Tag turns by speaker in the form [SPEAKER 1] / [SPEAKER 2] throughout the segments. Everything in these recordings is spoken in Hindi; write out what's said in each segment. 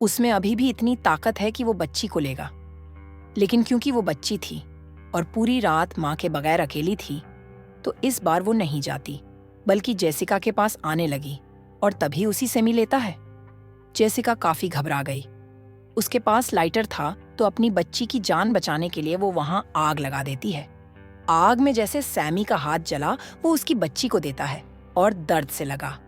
[SPEAKER 1] उसमें अभी भी इतनी ताकत है कि वो बच्ची को लेगा। लेकिन क्योंकि वो बच्ची थी और पूरी रात माँ के बगैर अकेली थी, तो इस बार वो नहीं जाती, बल्कि जेसिका के पास आने लगी और तभी उसी से मिल लेता है। जेसिका काफी घबरा गई। उसके पास लाइटर था, तो अपनी बच्ची की जान बचाने के लिए वो वहां आग लगा देती है। आग में जैसे सैमी का हाथ जला, वो उसकी बच्ची को देता है और दर्द से लगा।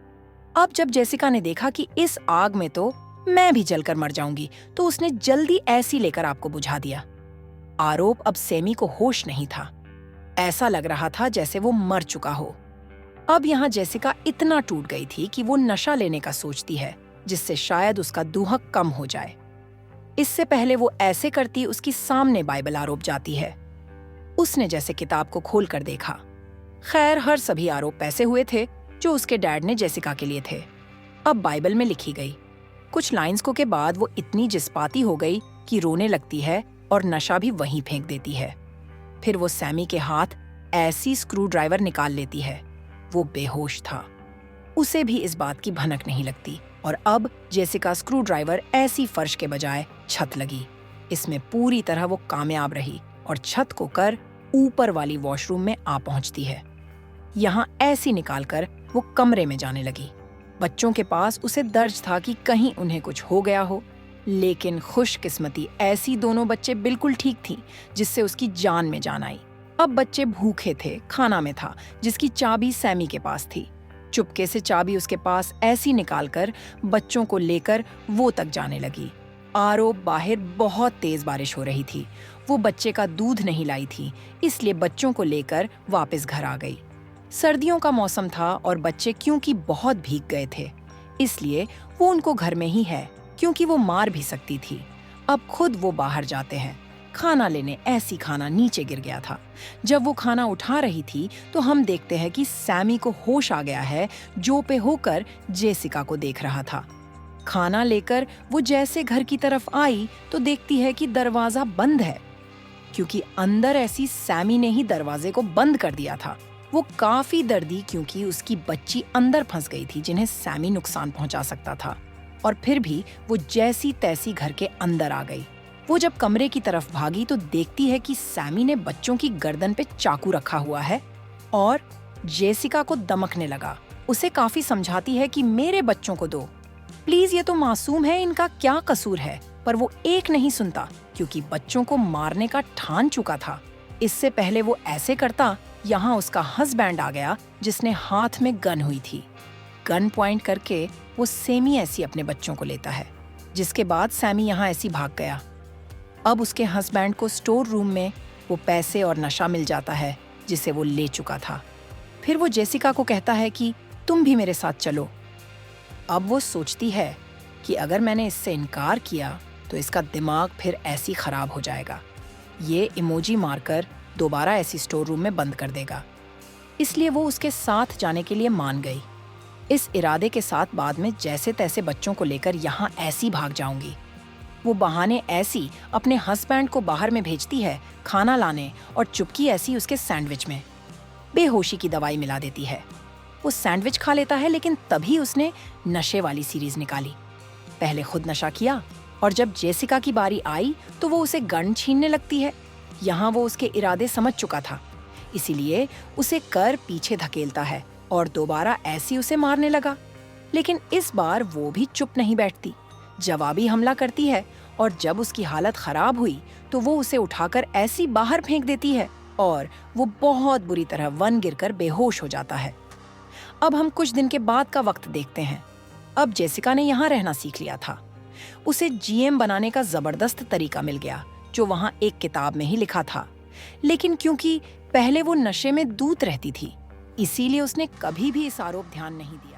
[SPEAKER 1] अब जब जेसिका ने देखा कि इस आग में तो मैं भी जलकर मर जाऊंगी, तो उसने जल्दी ऐसी लेकर आग को बुझा दिया। आरोप अब सैमी को होश नहीं था। ऐसा लग रहा था जैसे वो मर चुका हो। अब यहाँ जेसिका इतना टूट गई थी कि वो नशा लेने का सोचती है, जिससे शायद उसका दूहक कम हो जाए। इससे पहले वो ऐसे करती, उसकी सामने बाइबल आरोप जाती है। उसने जैसे किताब को खोल कर देखा। खैर, हर सभी आरोप पैसे हुए थे जो उसके डैड ने जेसिका के लिए थे। अब बाइबल में लिखी गई कुछ लाइंस को के बाद वो इतनी जिस्पाती हो गई कि रोने लगती है और नशा भी वहीं फेंक देती है। फिर वो सैमी के हाथ ऐसी स्क्रू ड्राइवर निकाल लेती है। वो बेहोश था। उसे भी इस बात की भनक नहीं लगती और अब जेसिका स्क्रू ड्राइवर ऐसी फर्श के बजाय छत लगी। इसमें पूरी तरह वो कामयाब रही और छत को कर ऊपर वाली वॉशरूम में आ पहुंचती है। यहाँ ऐसी निकालकर वो कमरे में जाने लगी। बच्चों के पास उसे दर्ज था कि कहीं उन्हें कुछ हो गया हो, लेकिन खुशकिस्मती ऐसी दोनों बच्चे बिल्कुल ठीक थी, जिससे उसकी जान में जान आई। अब बच्चे भूखे थे, खाना में था, जिसकी चाबी सैमी के पास थी। चुपके से चाबी उसके पास ऐसी निकालकर बच्चों को लेकर वो तक जाने लगी। आरोप बाहर बहुत तेज बारिश हो रही थी। वो बच्चे का दूध नहीं लाई थी, इसलिए बच्चों को लेकर वापस घर आ गई। सर्दियों का मौसम था और बच्चे क्योंकि बहुत भीग गए थे, इसलिए वो उनको घर में ही है, क्योंकि वो मार भी सकती थी। अब खुद वो बाहर जाते हैं खाना लेने। ऐसी खाना नीचे गिर गया था। जब वो खाना उठा रही थी तो हम देखते हैं कि सैमी को होश आ गया है, जो पे होकर जेसिका को देख रहा था। खाना लेकर वो जैसे घर की तरफ आई तो देखती है कि दरवाजा बंद है, क्योंकि अंदर ऐसी सैमी ने ही दरवाजे को बंद कर दिया था। वो काफी दर्दी, क्योंकि उसकी बच्ची अंदर फंस गई थी, जिन्हें सैमी नुकसान पहुंचा सकता था। और फिर भी वो जैसी तैसी घर के अंदर आ गई। वो जब कमरे की तरफ भागी तो देखती है कि सैमी ने बच्चों की गर्दन पे चाकू रखा हुआ है और जेसिका को दमकने लगा। उसे काफी समझाती है कि मेरे बच्चों को दो प्लीज, ये तो मासूम है, इनका क्या कसूर है। पर वो एक नहीं सुनता, क्योंकि बच्चों को मारने का ठान चुका था। इससे पहले वो ऐसे करता, यहाँ उसका हस्बैंड आ गया, जिसने हाथ में गन हुई थी। गन पॉइंट करके वो सैमी ऐसी अपने बच्चों को लेता है, जिसके बाद सैमी यहाँ ऐसी भाग गया। अब उसके हस्बैंड को स्टोर रूम में वो पैसे और नशा मिल जाता है, जिसे वो ले चुका था। फिर वो जेसिका को कहता है कि तुम भी मेरे साथ चलो। अब वो सोचती है कि अगर मैंने इससे इनकार किया तो इसका दिमाग फिर ऐसी खराब हो जाएगा। ये इमोजी मारकर दोबारा ऐसी स्टोर रूम में बंद कर देगा। इसलिए वो उसके साथ जाने के लिए मान गई, इस इरादे के साथ बाद में जैसे तैसे बच्चों को लेकर यहाँ ऐसी भाग जाऊंगी। वो बहाने ऐसी अपने हस्बैंड को बाहर में भेजती है खाना लाने, और चुपकी ऐसी उसके सैंडविच में बेहोशी की दवाई मिला देती है। वो सैंडविच खा लेता है, लेकिन तभी उसने नशे वाली सीरीज निकाली। पहले खुद नशा किया और जब जेसिका की बारी आई तो वो उसे गन छीनने लगती है। यहाँ वो उसके इरादे समझ चुका था, इसीलिए उसे कर पीछे धकेलता है और दोबारा ऐसी उसे मारने लगा। लेकिन इस बार वो भी चुप नहीं बैठती, जवाबी हमला करती है, और जब उसकी हालत खराब हुई तो वो उसे उठाकर ऐसी बाहर फेंक देती है और वो बहुत बुरी तरह वन गिरकर बेहोश हो जाता है। अब हम कुछ दिन के बाद का वक्त देखते हैं। अब जेसिका ने यहाँ रहना सीख लिया था। उसे जीएम बनाने का जबरदस्त तरीका मिल गया, जो वहाँ एक किताब में ही लिखा था। लेकिन क्योंकि पहले वो नशे में दूत रहती थी, इसीलिए उसने कभी भी इस आरोप ध्यान नहीं दिया।